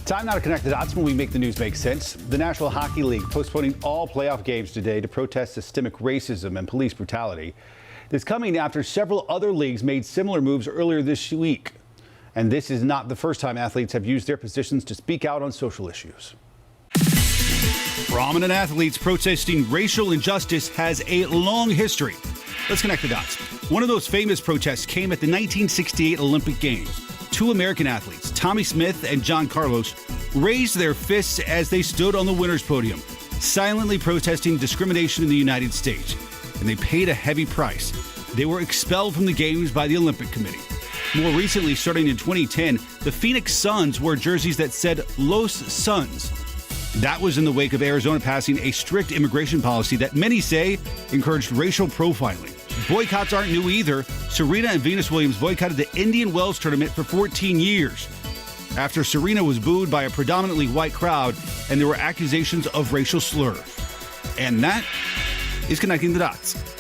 Time now to connect the dots when we make the news make sense. The National Hockey League postponing all playoff games today to protest systemic racism and police brutality. This coming after several other leagues made similar moves earlier this week. And this is not the first time athletes have used their positions to speak out on social issues. Prominent athletes protesting racial injustice has a long history. Let's connect the dots. One of those famous protests came at the 1968 Olympic Games. Two American athletes, Tommy Smith and John Carlos, raised their fists as they stood on the winner's podium, silently protesting discrimination in the United States. And they paid a heavy price. They were expelled from the Games by the Olympic Committee. More recently, starting in 2010, the Phoenix Suns wore jerseys that said Los Suns. That was in the wake of Arizona passing a strict immigration policy that many say encouraged racial profiling. Boycotts aren't new either. Serena and Venus Williams boycotted the Indian Wells tournament for 14 years after Serena was booed by a predominantly white crowd and there were accusations of racial slurs. And that is connecting the dots.